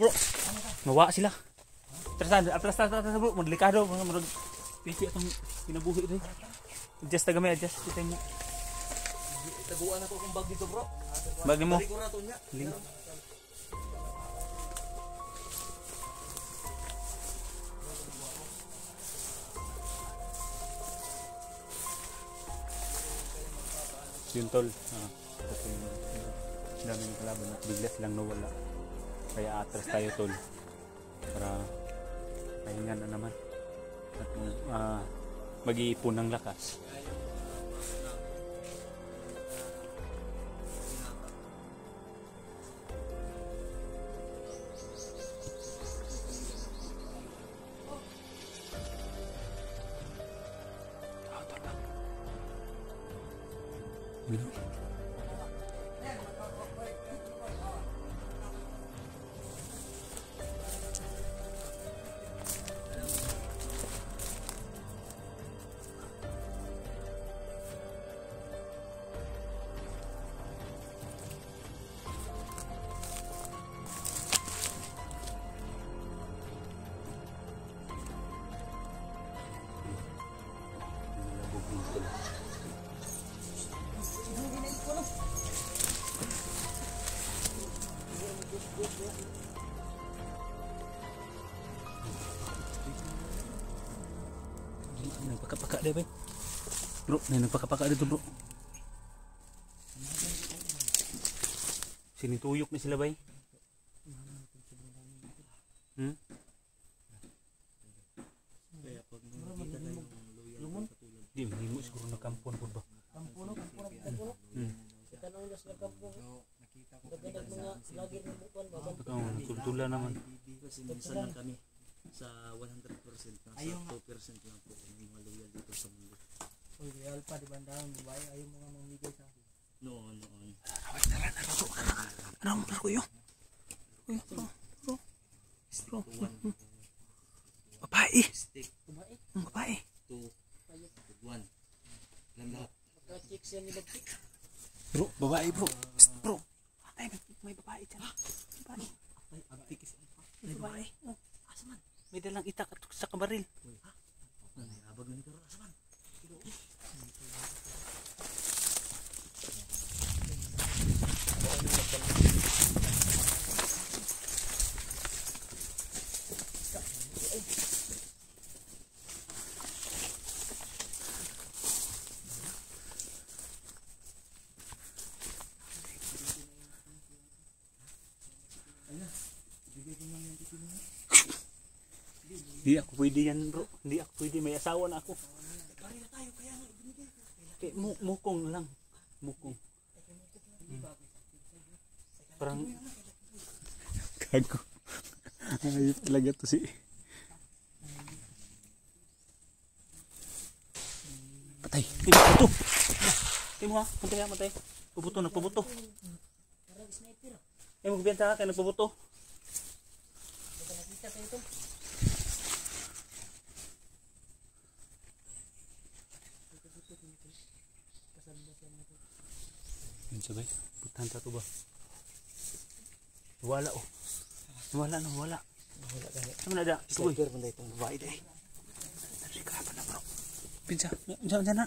Bro, nawa sila. Atras bro, delikado mga pipi atong pinabuhi rin. Adjust ta gamay, adjust kita mo. Taguan ako kung bag dito bro. Bag mo. Balik ko na to niya. Yun tol. Kasi daming kalaban at bigla silang nawala. Kaya atras tayo tol. Para pahinga na naman. At mag-iipon ng lakas. Nagpaka-paka deh bay. Bro, nagpaka-paka dito bro. Sini tuyok na sila bay. Di mahimo siguro na kampon po ba? Kampon. Tanong na sila kampon. Nakita ko mga lagi ng bukan ba? Tultula naman. Kasi minsan lang kami sa 100% nasa 2% lang po yung mga loyal dito sa mundo. Uy, real pa di bandang babae ayaw mga mamigay sa akin. Noon. Ano ko yun? Bro. Babae. Stick. Babae. 2, 1. Lahat. Maka-check siya ni Bagtik. Bro, babae bro. Bro. Ay, may babae dyan. Babae. May babae. Asa man? May dalang itak sa kabaril. Abag na nito. Asa man? Hindi ako pwede yan bro. Hindi ako pwede. May asawa na ako. Pare na tayo kaya nga ibinigay. Okay, mukong lang. Mukong. Parang gago. Ayop talaga to si. Patay. Pubuto. Timo ha. Puntay ha. Matay. Pubuto. Nagpubuto. Magbenta ka kaya nagpubuto. Nakita tayo ito. Yun sabay. Putahan ta to ba? Wala oh. Wala. Wala gani. Ano na da? Sniper man itong babae dai. Narigapan na bro. Pinsa. Diyan na.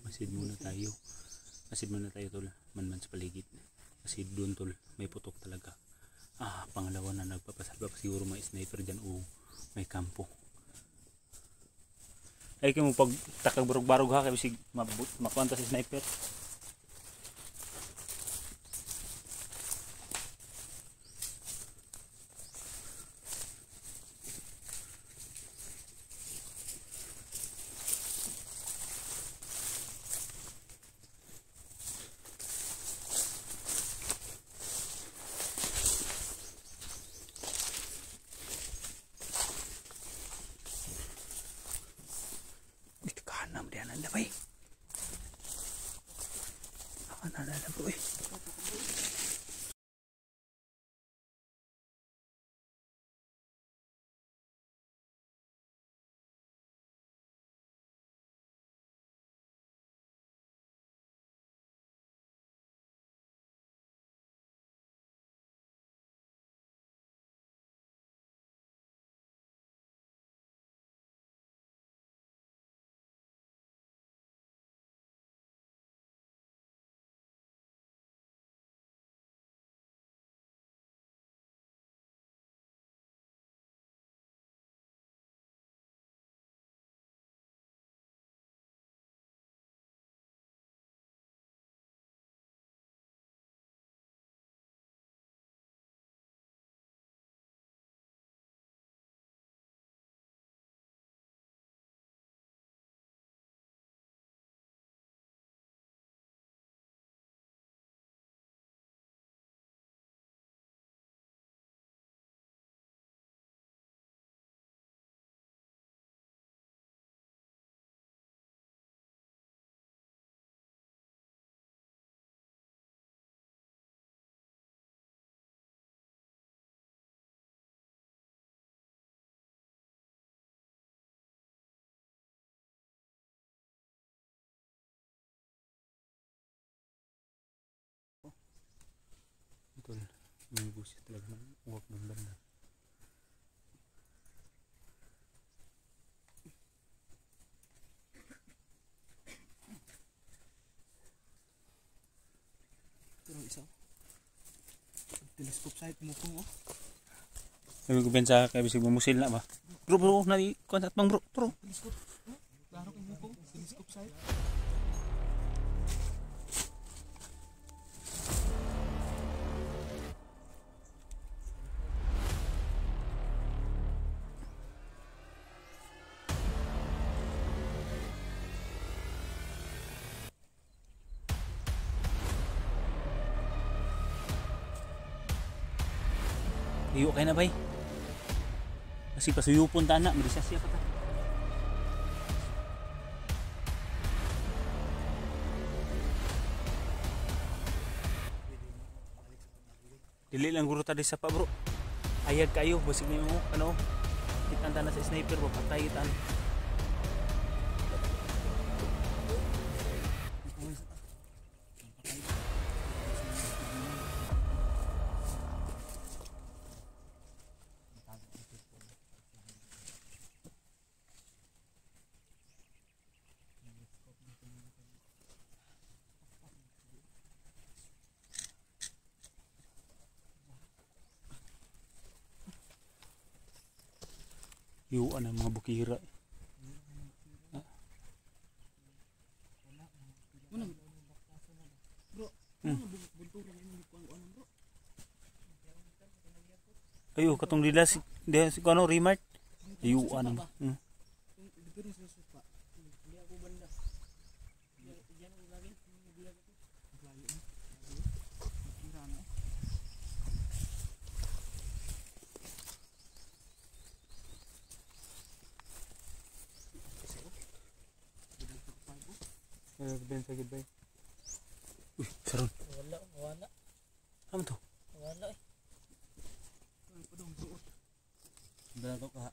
Masid muna tayo. Masid muna tayo tol. Man sa paligid. Kasi doon tol, may putok talaga. Pangalawa na nagpapasalba pa siguro may sniper dyan o may kampo. Ay kayo mo pag takag barog-barog ha, kasi makuanta si sniper. Tol, may busit talaga ng uwak ng banda. Pero isa. Telescope sight mo kung Sabi ko bensa kay bisig mamusil na ba. Bro, nari kontak bang bro. telescope. Klaro kay mo kung telescope sight. Iyo kay na bay. Kasi pasuyupon ta na, madisa siya pa ta. Dili lang guro ta sa pa bro. Ayag kayo, basig nimo ano. Kitan ta na sa sniper ba patay kita. Yuan ang mga bukira. Ayo katong dila si kuno Remart. Yuan ang. Ben sa gid bay. Uy, saron. Wala. Ano to? Wala eh. Dala ko ka.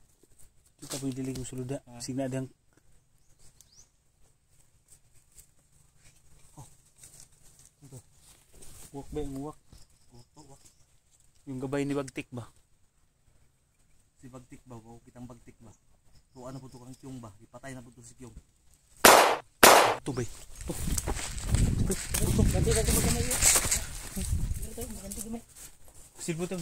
Kita pwede dili ko suluda. Signa dang. Ito. Walk ba yung walk? Walk. Yung gabay ni Bagtik ba? Si Bagtik ba? O kitang Bagtik ba? So ano po to kang Kyong ba? Ipatay na po to si Kyong. Buto bay. Ganti ka magkamay yun. Ganti gamay. Silbuto.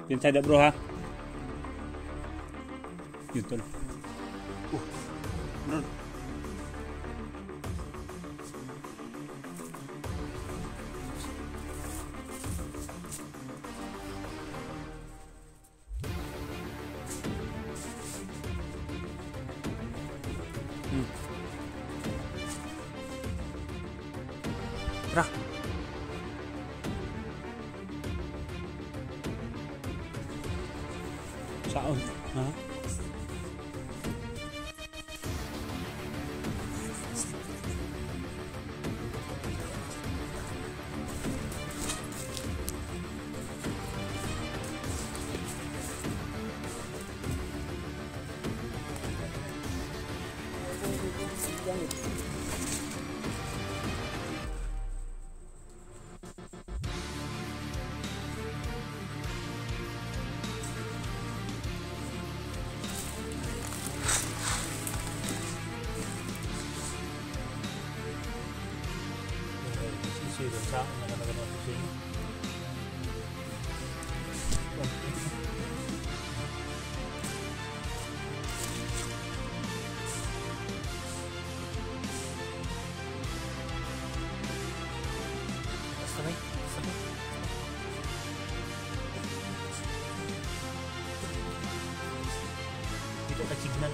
Yun sada bro ha. Yun tol. Ano? Tara. Saan? Ha? Sisir sa naganagan ako sing. Sakay. Dito ka signal.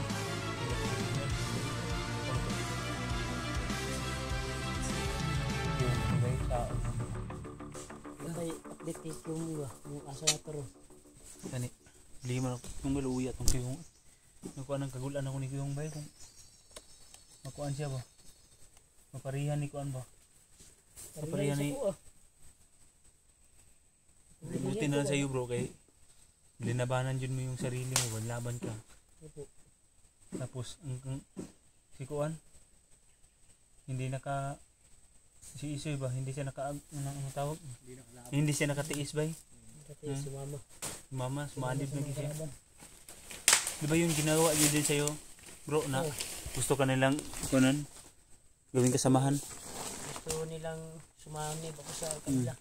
Kaya update yung mga yung asa na pero. Kani, lima kung maluya tong kayong. Nakuha ng kagulan ako ni kayong bay kung makuan siya ba? Maparihan ni kuan ba? Maparihan ni. Buti na lang sa iyo bro kay linabanan jud mo yung sarili mo, laban ka. Tapos ang si kuan hindi naka si Isoy ba hindi siya naka ano tawag? Hindi siya nakatiis ba? Si mama. Mama, sumanib na siya. Di ba yung ginawa niyo din sa'yo, bro, na gusto ka nilang kunan, gawing kasamahan? Gusto nilang sumanib ako sa kanila.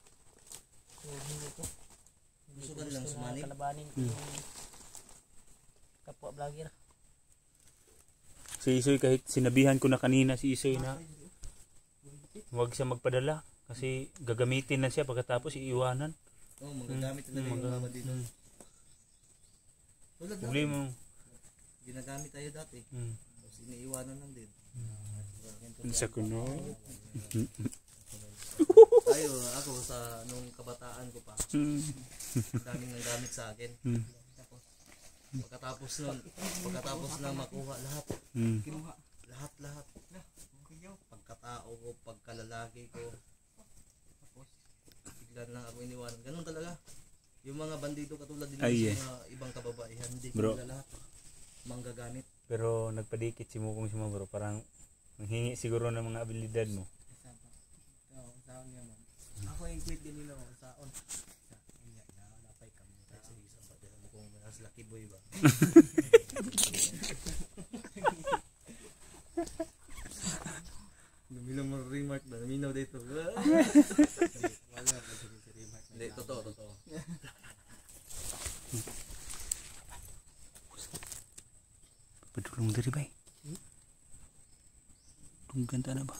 So, hindi ko. Gusto ka nilang sumanib? Kalabanin ko yung kapwa vlogger. Si Isoy, kahit sinabihan ko na kanina si Isoy na huwag siya magpadala kasi gagamitin na siya pagkatapos iiwanan. Oo, magagamit talaga yung mama dito. Tulad na. Problema mo. Ginagamit tayo dati. Tapos iniiwanan lang din. Sa kuno. Ako sa nung kabataan ko pa. Daming nang gamit sa akin. Pagkatapos na makuha lahat. Kinuha. Lahat. Pagkatao ko, pagkalalaki ko. Tapos bigla lang ako iniwanan. Ganun talaga. Yung mga bandido katulad din sa mga ibang kababaihan, hindi ko nila lahat manggagamit. Pero nagpadikit si Mukong si mo bro, parang manghingi siguro ng mga abilidad mo. Saon nga man. Ako yung quit din nila ako saon. Napay kami. Sige, sampat din mo kung mas lucky boy ba. Lumilang mo remark ba? Naminaw dito. Wala pa si remark. Hindi, totoo. Padulong dari bay. Tunggan ta na ba?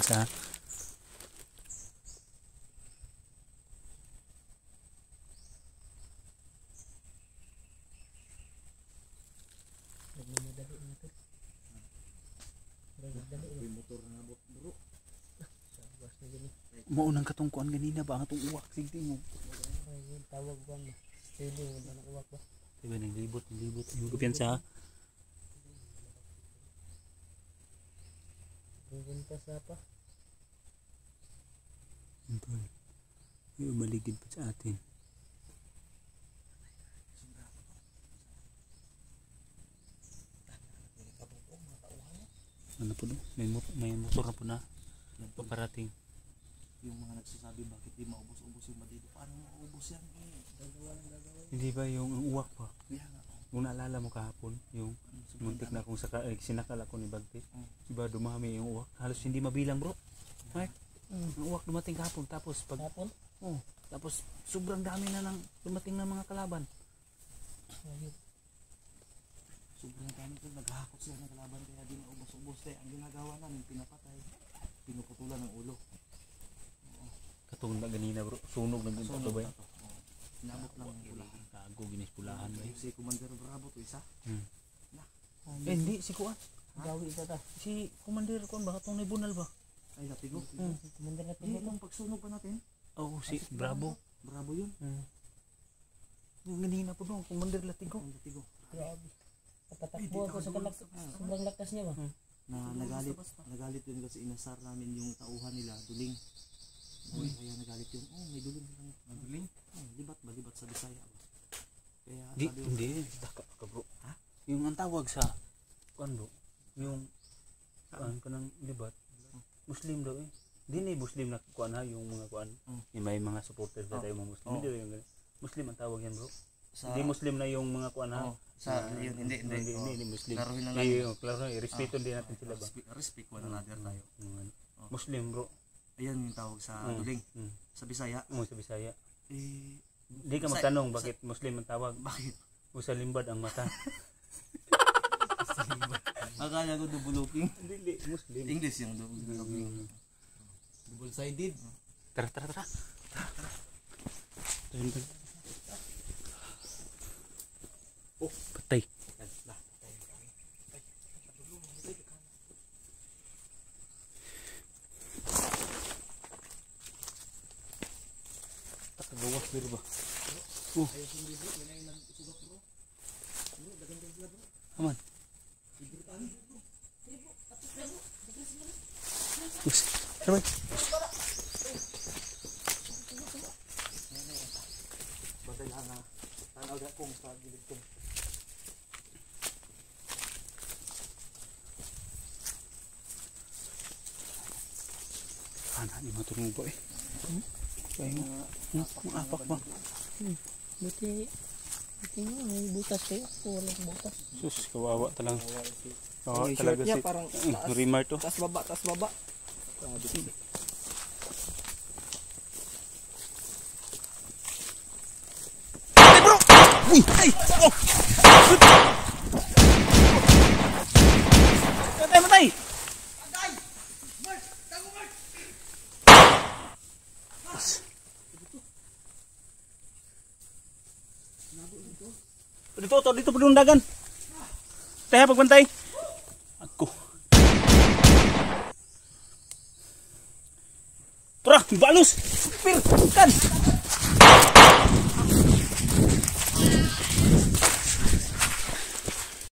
Sa motor na bro. maunang katungkuan ganina ba ang atong uwak sigdi mo. Ay, tawag ba na? Stealing, wala na uwak ba? Diba naglibot. Yung kumpiyansa. Pupunta sa pa. Tol. Yung maligid pa sa atin. Ano po doon? May motor na po na. Paparating. Yung mga nagsasabi bakit di maubos-ubos yung Badido. Paano maubos yan eh? Hindi ba yung uwak pa? Kaya nga. Kung naalala mo kahapon, yung muntik na kung sinakal ako ni Bagti. Diba dumami yung uwak. Halos hindi mabilang bro. Ay, ang uwak dumating kahapon. Tapos pag... Hapon? Oh, tapos sobrang dami na ng dumating na mga kalaban. Ayun. Sobrang dami ko. Naghahakot sila ng kalaban kaya di maubos-ubos. Kaya ang ginagawa namin, pinapatay. Pinuputulan ng ulo. Katong na ganina bro. Sunog na ganito Sunog ba na yun? to. Inabot lang ng pulahan. Kago, ginis pulahan ba yun? Si Commander Bravo to isa. Hindi, si Kuan. Gawi ito ta. Si Commander Kuan ba? Katong naibunal ba? Ay, natigo. Commander na Hindi, tingin. nung pagsunog pa natin, Oo, si Bravo. Bravo yun. Yung ganina po doon, Commander Latigo. Ang natigo. Grabe. Papatakbo ako sa kalak. Sobrang lakas niya ba? Na nagalit yun kasi inasar namin yung tauhan nila, duling. Kaya nagalit yun. Oh, may duling lang. Duling? Libat ba? Libat sa Bisaya ba? Kaya sabi ko, Hindi, taka ka bro. Ha? Yung ang tawag sa Kuan bro, yung Kuan ka ng libat, Muslim daw eh. Hindi na Muslim na Kuan ha, yung mga Kuan. Yung may mga supporters na tayo mga Muslim. Hindi yung Muslim ang tawag yan bro. Hindi Muslim na yung mga Kuan ha. yun, hindi. Muslim. Klaruhin lang Klaro, respeto din natin sila ba. Respect one another tayo. Muslim bro. Ayan yung tawag sa duling. Sa Bisaya. Sa Bisaya. Eh, Hindi ka magtanong bakit Muslim ang tawag. bakit? O sa limbad ang mata. Akala ko double-looking. Hindi, Muslim. English yung double-looking. Double-sided. Tara. Oh, patay. Gawas dito ba? Aman. Us, sabay. Bantay lang na. Tanaw na kong sa gilid kong. Anak ni matulog ba eh? Kaya mga apak ba? Buti nga, may butas kayo. Walang butas. Sus, kawawa talang. Kawawa Yung talaga shirt niya si parang Rimar to. tas baba. Uy! Ay! Oh! Matay! Dito po dagan. Tayo pagbantay. Ako. Tara, balos. Pir, kan.